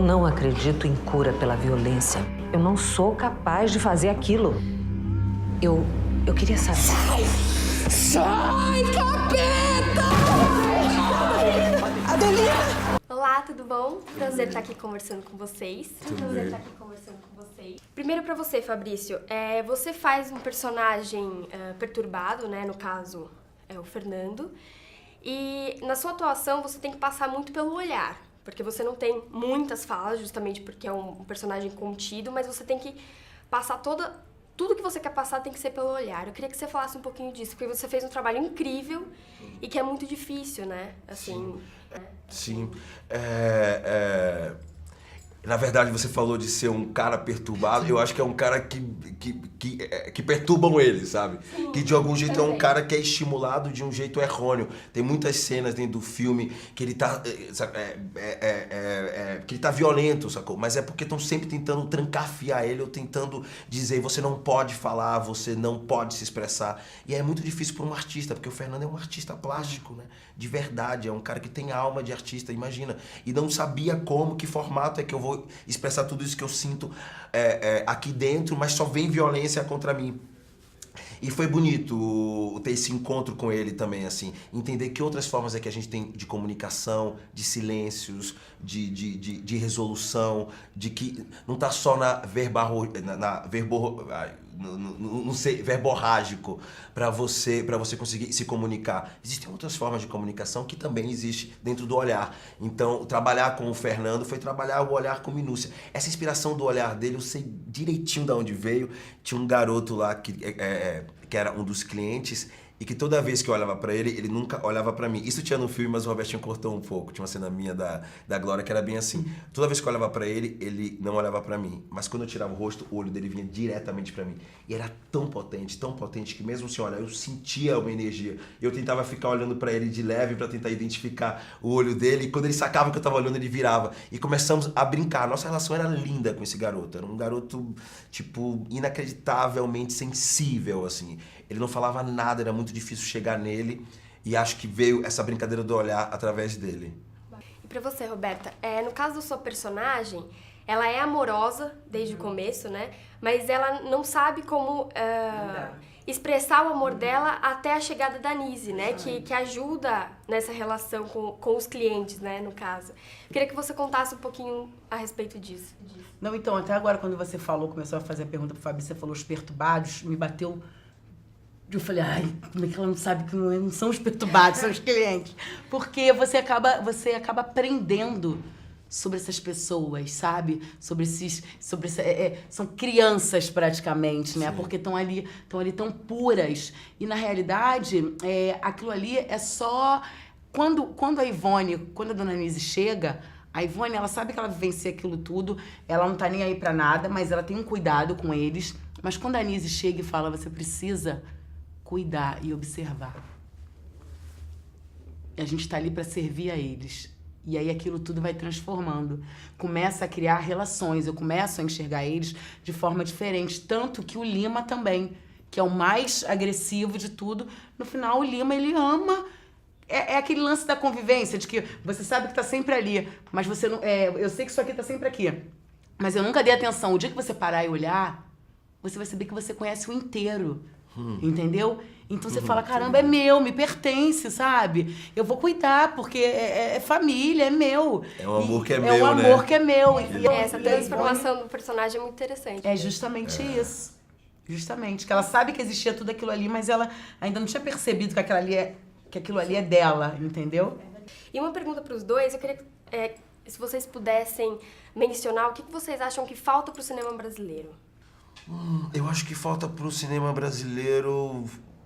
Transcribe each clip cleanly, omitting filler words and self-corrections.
não acredito em cura pela violência. Eu não sou capaz de fazer aquilo. Eu queria saber. Sai, capeta! Adelina! Olá, tudo bom? Prazer estar aqui conversando com vocês. Primeiro pra você, Fabrício, você faz um personagem perturbado, né? No caso, é o Fernando. E na sua atuação você tem que passar muito pelo olhar. Porque você não tem muitas falas, justamente porque é um personagem contido, mas você tem que passar tudo que você quer passar tem que ser pelo olhar. Eu queria que você falasse um pouquinho disso, porque você fez um trabalho incrível e que é muito difícil, né? Assim, Sim. Na verdade, você falou de ser um cara perturbado. Eu acho que é um cara que perturbam ele, sabe? Sim, que de algum jeito também. É um cara que é estimulado de um jeito errôneo. Tem muitas cenas dentro do filme que ele tá, que ele tá violento, sacou? Mas é porque estão sempre tentando trancafiar ele ou tentando dizer você não pode falar, você não pode se expressar. E é muito difícil para um artista, porque o Fernando é um artista plástico, né? De verdade, é um cara que tem alma de artista, imagina. E não sabia que formato é que eu vou expressar tudo isso que eu sinto aqui dentro, mas só vem violência contra mim. E foi bonito ter esse encontro com ele também, assim, entender que outras formas é que a gente tem de comunicação, de silêncios, de resolução, de que não tá só no ser verborrágico para você conseguir se comunicar. Existem outras formas de comunicação que também existe dentro do olhar. Então, trabalhar com o Fernando foi trabalhar o olhar com minúcia. Essa inspiração do olhar dele, eu sei direitinho de onde veio. Tinha um garoto lá que era um dos clientes e que toda vez que eu olhava pra ele, ele nunca olhava pra mim. Isso tinha no filme, mas o Robertinho cortou um pouco. Tinha uma cena minha da Glória que era bem assim. Toda vez que eu olhava pra ele, ele não olhava pra mim. Mas quando eu tirava o rosto, o olho dele vinha diretamente pra mim. E era tão potente, que mesmo sem olhar, eu sentia uma energia. Eu tentava ficar olhando pra ele de leve pra tentar identificar o olho dele. E quando ele sacava que eu tava olhando, ele virava. E começamos a brincar. Nossa relação era linda com esse garoto. Era um garoto, tipo, inacreditavelmente sensível, assim. Ele não falava nada, era muito difícil chegar nele e acho que veio essa brincadeira do olhar através dele. E pra você, Roberta, no caso da sua personagem, ela é amorosa desde o começo, né? Mas ela não sabe como expressar o amor dela até a chegada da Nise, né? Que ajuda nessa relação com os clientes, né? No caso. Eu queria que você contasse um pouquinho a respeito disso. Não, então, até agora quando você começou a fazer a pergunta pro Fabi, você falou os perturbados, me bateu. Eu falei, ai, como é que ela não sabe que não são os perturbados, são os clientes? Porque você acaba aprendendo sobre essas pessoas, sabe? São crianças praticamente, né? Sim. Porque estão ali tão puras. E na realidade, aquilo ali é só... Quando a Ivone, quando a dona Nise chega, a Ivone, ela sabe que ela vivencia aquilo tudo, ela não tá nem aí pra nada, mas ela tem um cuidado com eles. Mas quando a Nise chega e fala, você precisa cuidar e observar. A gente tá ali para servir a eles. E aí aquilo tudo vai transformando. Começa a criar relações, eu começo a enxergar eles de forma diferente. Tanto que o Lima também, que é o mais agressivo de tudo, no final o Lima, ele ama. É aquele lance da convivência, de que você sabe que tá sempre ali, mas você não... eu sei que isso aqui tá sempre aqui, mas eu nunca dei atenção. O dia que você parar e olhar, você vai saber que você conhece o inteiro. Entendeu? Então você fala, caramba, é meu, me pertence, sabe? Eu vou cuidar, porque é família, é meu. É um amor que é meu, né? É um amor que é meu. Essa transformação do personagem é muito interessante. É justamente isso. Justamente. Que ela sabe que existia tudo aquilo ali, mas ela ainda não tinha percebido que aquilo ali é dela, entendeu? E uma pergunta para os dois, eu queria se vocês pudessem mencionar o que vocês acham que falta pro cinema brasileiro. Eu acho que falta pro cinema brasileiro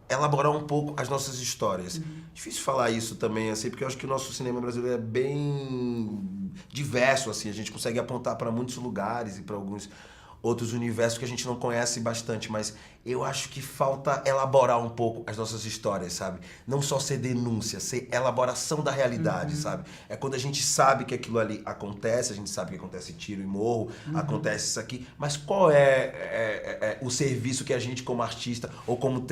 elaborar um pouco as nossas histórias. Difícil falar isso também, assim, porque eu acho que o nosso cinema brasileiro é bem diverso, assim. A gente consegue apontar para muitos lugares e para alguns outros universos que a gente não conhece bastante, mas eu acho que falta elaborar um pouco as nossas histórias, sabe? Não só ser denúncia, ser elaboração da realidade, sabe? É quando a gente sabe que aquilo ali acontece, a gente sabe que acontece tiro e morro, acontece isso aqui, mas qual é o serviço que a gente como artista ou como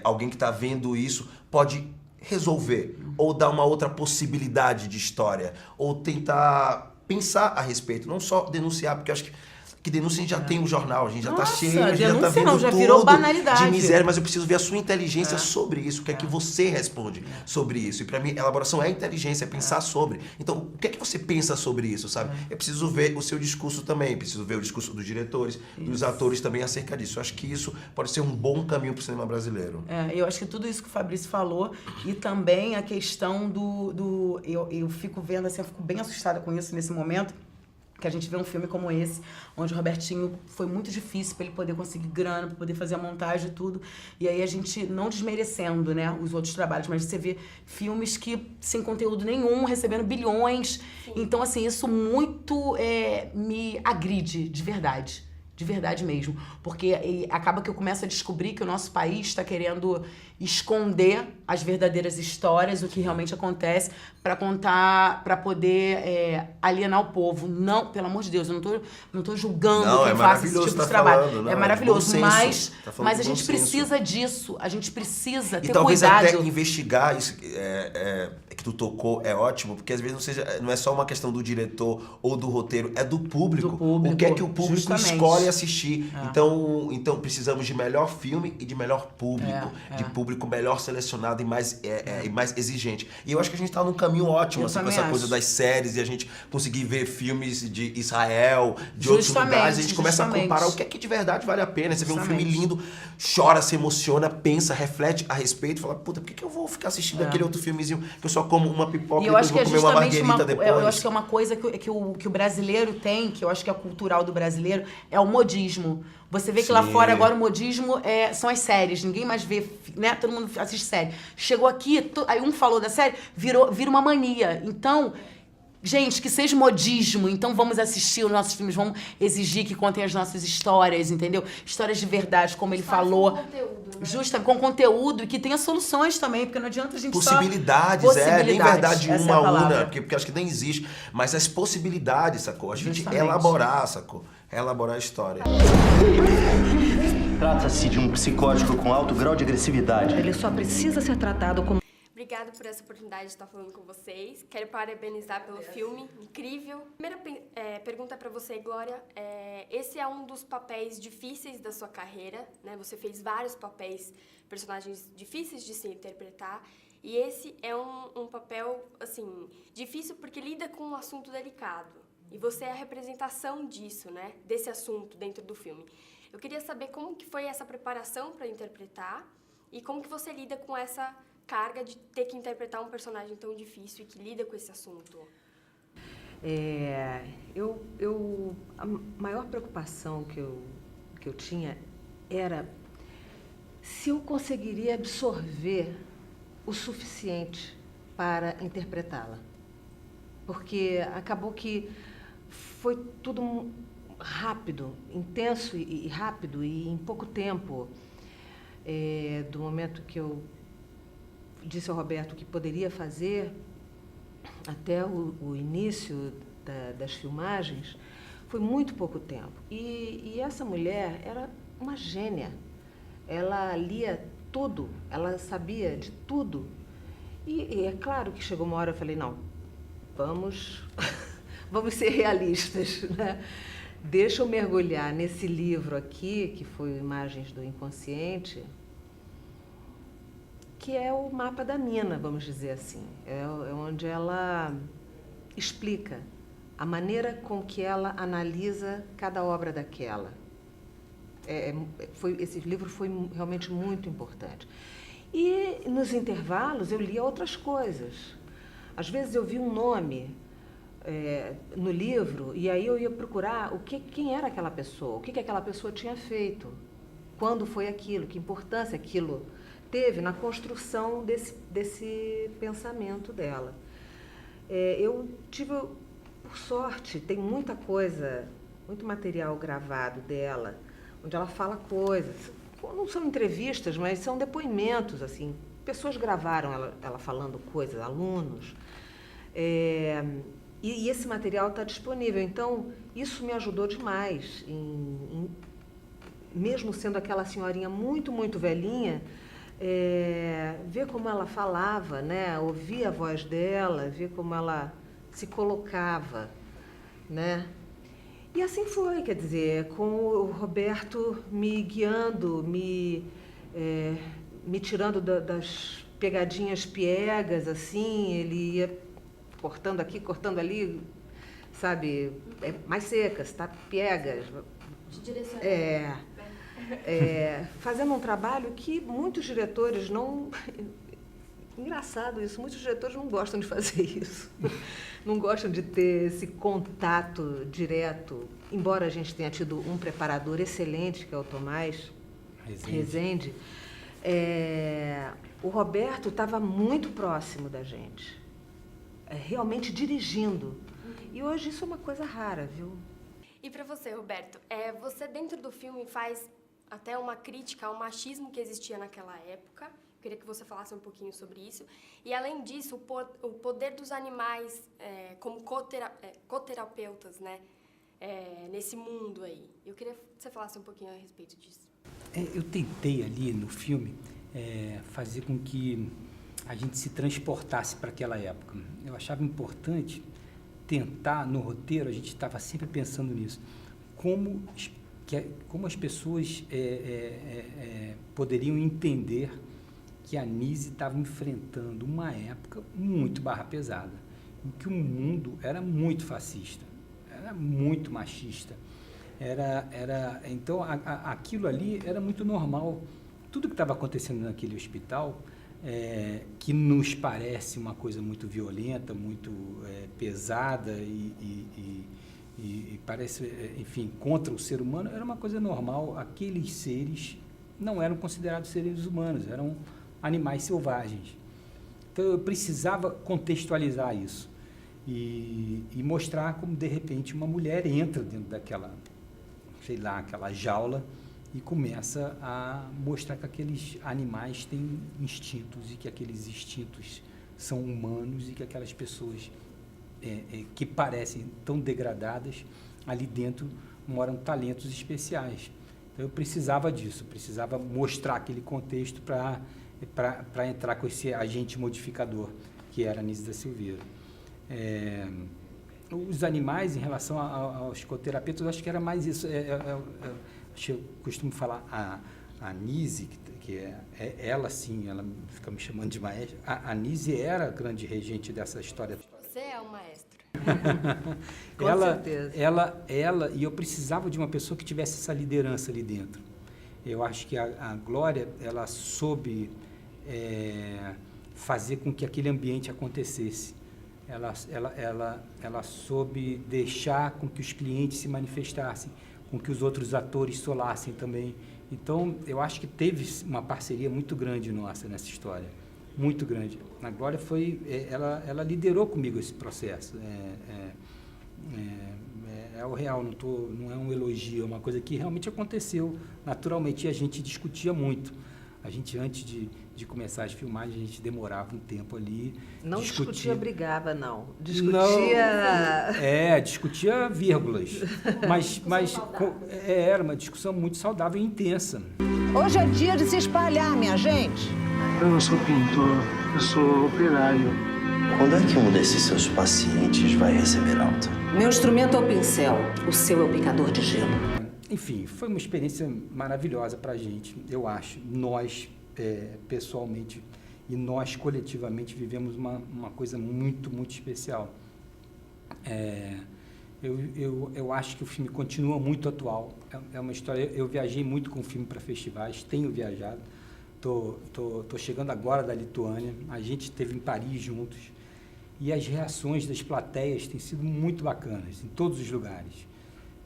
alguém que está vendo isso pode resolver, ou dar uma outra possibilidade de história, ou tentar pensar a respeito, não só denunciar, porque eu acho que denúncia a gente já tem um jornal, a gente já tá Nossa, cheio, a gente já tá denúncia vendo não, já tudo virou banalidade. de miséria, mas eu preciso ver a sua inteligência sobre isso, o que é que você responde sobre isso. E pra mim, elaboração é inteligência, é pensar sobre. Então, o que é que você pensa sobre isso, sabe? Eu preciso ver o seu discurso também, preciso ver o discurso dos diretores, dos atores também acerca disso. Eu acho que isso pode ser um bom caminho pro cinema brasileiro. Eu acho que tudo isso que o Fabrício falou e também a questão eu fico vendo assim, eu fico bem assustada com isso nesse momento, que a gente vê um filme como esse, onde o Robertinho foi muito difícil para ele poder conseguir grana, para poder fazer a montagem e tudo. E aí a gente, não desmerecendo, né, os outros trabalhos, mas você vê filmes que sem conteúdo nenhum, recebendo bilhões. Sim. Então, assim, isso muito me agride, de verdade mesmo. Porque acaba que eu começo a descobrir que o nosso país está querendo esconder as verdadeiras histórias, o que realmente acontece, para contar, para poder alienar o povo. Não, pelo amor de Deus, eu não tô julgando quem faça esse tipo de trabalho. Falando, não, é maravilhoso, mas a gente senso. Precisa disso, a gente precisa ter e talvez cuidado. Até investigar isso que tu tocou é ótimo, porque às vezes não é só uma questão do diretor ou do roteiro, é do público. O que é que o público escolhe assistir. Então precisamos de melhor filme e de melhor público, de público melhor selecionado e mais exigente. E eu acho que a gente tá num caminho ótimo, assim, com essa coisa das séries e a gente conseguir ver filmes de Israel, de outros lugares, a gente começa a comparar o que é que de verdade vale a pena. Você vê um filme lindo, chora, se emociona, pensa, reflete a respeito, fala, puta, por que eu vou ficar assistindo aquele outro filmezinho que eu só como uma pipoca e depois vou comer uma marguerita depois? Eu acho que é uma coisa que o brasileiro tem, que eu acho que é cultural do brasileiro, é o modismo. Você vê que lá fora agora o modismo são as séries, ninguém mais vê, né? Todo mundo assiste série. Chegou aqui, aí um falou da série, vira uma mania. Então, gente, que seja modismo, então vamos assistir os nossos filmes, vamos exigir que contem as nossas histórias, entendeu? Histórias de verdade, como ele falou. Com conteúdo, né? Justa, com conteúdo e que tenha soluções também, porque não adianta a gente possibilidades, nem verdade uma, porque acho que nem existe, mas as possibilidades, sacou? A gente elaborar, sacou? Elaborar a história. Trata-se de um psicótico com alto grau de agressividade. Ele só precisa ser tratado como... Obrigada por essa oportunidade de estar falando com vocês. Quero parabenizar pelo filme, incrível. Primeira pergunta para você, Glória. Esse é um dos papéis difíceis da sua carreira, né? Você fez vários papéis, personagens difíceis de se interpretar. E esse é um papel, assim, difícil porque lida com um assunto delicado. E você é a representação disso, né? Desse assunto dentro do filme. Eu queria saber como que foi essa preparação para interpretar e como que você lida com essa carga de ter que interpretar um personagem tão difícil e que lida com esse assunto. A maior preocupação que eu tinha era se eu conseguiria absorver o suficiente para interpretá-la. Porque acabou que foi tudo rápido, intenso e rápido, e em pouco tempo, do momento que eu disse ao Roberto que poderia fazer, até o início das filmagens, foi muito pouco tempo. E essa mulher era uma gênia. Ela lia tudo, ela sabia de tudo. E é claro que chegou uma hora eu falei, não, vamos ser realistas, né? Deixa eu mergulhar nesse livro aqui, que foi Imagens do Inconsciente, que é o mapa da mina, vamos dizer assim. É onde ela explica a maneira com que ela analisa cada obra daquela. Esse livro foi realmente muito importante. E nos intervalos eu lia outras coisas. Às vezes eu vi um nome no livro e aí eu ia procurar quem era aquela pessoa, o que aquela pessoa tinha feito, quando foi aquilo, que importância aquilo teve na construção desse pensamento dela. Eu tive, por sorte, tem muita coisa, muito material gravado dela, onde ela fala coisas. Não são entrevistas, mas são depoimentos, assim. Pessoas gravaram ela falando coisas, alunos. E esse material está disponível. Então, isso me ajudou demais. Mesmo sendo aquela senhorinha muito, muito velhinha, ver como ela falava, né? Ouvir a voz dela, ver como ela se colocava. né? E assim foi, quer dizer, com o Roberto me guiando, me tirando das pegadinhas piegas, assim, ele ia cortando aqui, cortando ali, sabe, mais secas, tá? Piegas. De direção. Fazendo um trabalho que muitos diretores não... Engraçado isso, muitos diretores não gostam de fazer isso. Não gostam de ter esse contato direto. Embora a gente tenha tido um preparador excelente, que é o Tomás Rezende, o Roberto estava muito próximo da gente, realmente dirigindo. E hoje isso é uma coisa rara, viu? E para você, Roberto, você dentro do filme faz até uma crítica ao machismo que existia naquela época. Eu queria que você falasse um pouquinho sobre isso. E, além disso, o poder dos animais como coterapeutas, né? Nesse mundo aí. Eu queria que você falasse um pouquinho a respeito disso. Eu tentei ali no filme fazer com que a gente se transportasse para aquela época. Eu achava importante tentar, no roteiro, a gente estava sempre pensando nisso, como as pessoas poderiam entender que a Nise estava enfrentando uma época muito barra pesada, em que o mundo era muito fascista, era muito machista. Então, aquilo ali era muito normal. Tudo que estava acontecendo naquele hospital, que nos parece uma coisa muito violenta, muito pesada e parece, enfim, contra o ser humano, era uma coisa normal. Aqueles seres não eram considerados seres humanos, eram animais selvagens. Então, eu precisava contextualizar isso e mostrar como, de repente, uma mulher entra dentro daquela, sei lá, aquela jaula e começa a mostrar que aqueles animais têm instintos e que aqueles instintos são humanos e que aquelas pessoas que parecem tão degradadas, ali dentro moram talentos especiais. Então, eu precisava disso, precisava mostrar aquele contexto para entrar com esse agente modificador, que era a Nise da Silveira. Os animais, em relação aos coterapeutas, eu acho que era mais isso. Eu costumo falar, a Nise, que ela sim, ela fica me chamando de maestra, a Nise era a grande regente dessa história. Você é o maestro. Com certeza. Ela, e eu precisava de uma pessoa que tivesse essa liderança ali dentro. Eu acho que a Glória, ela soube fazer com que aquele ambiente acontecesse. Ela soube deixar com que os clientes se manifestassem, com que os outros atores solassem também. Então, eu acho que teve uma parceria muito grande nossa nessa história, muito grande. A Glória ela liderou comigo esse processo. É o real, não é um elogio, é uma coisa que realmente aconteceu naturalmente e a gente discutia muito. A gente, antes de começar as filmagens, a gente demorava um tempo ali. Não discutia, brigava, não. Discutia vírgulas. Mas era uma discussão muito saudável e intensa. Hoje é dia de se espalhar, minha gente. Eu não sou pintor, eu sou operário. Quando é que um desses seus pacientes vai receber alta? Meu instrumento é o pincel, o seu é o picador de gelo. Enfim, foi uma experiência maravilhosa para a gente, eu acho. Nós, pessoalmente, e nós, coletivamente, vivemos uma coisa muito, muito especial. Eu acho que o filme continua muito atual. É uma história... Eu viajei muito com o filme para festivais, tenho viajado. Tô chegando agora da Lituânia. A gente esteve em Paris juntos. E as reações das plateias têm sido muito bacanas, em todos os lugares.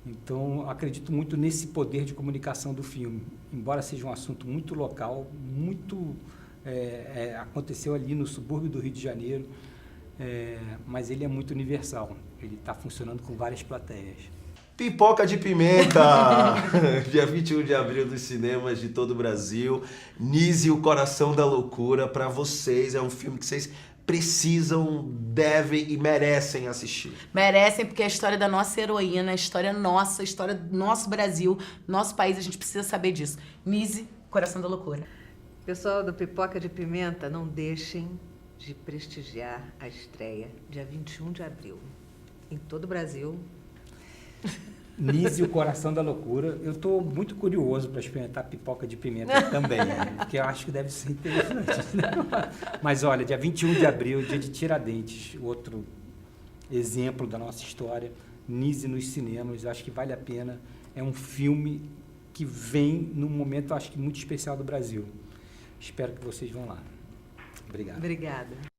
Então, acredito muito nesse poder de comunicação do filme. Embora seja um assunto muito local, muito... aconteceu ali no subúrbio do Rio de Janeiro, mas ele é muito universal. Ele está funcionando com várias plateias. Pipoca de Pimenta! Dia 21 de abril dos cinemas de todo o Brasil. Nise, o Coração da Loucura, para vocês. É um filme que vocês precisam, devem e merecem assistir. Merecem, porque é a história da nossa heroína, a história nossa, a história do nosso Brasil, nosso país, a gente precisa saber disso. Nise, Coração da Loucura. Pessoal do Pipoca de Pimenta, não deixem de prestigiar a estreia, dia 21 de abril, em todo o Brasil, Nise e o Coração da Loucura. Eu estou muito curioso para experimentar pipoca de pimenta também, né? Porque eu acho que deve ser interessante. Né? Mas olha, dia 21 de abril, dia de Tiradentes, outro exemplo da nossa história, Nise nos cinemas, eu acho que vale a pena. É um filme que vem num momento, acho que muito especial do Brasil. Espero que vocês vão lá. Obrigado. Obrigada.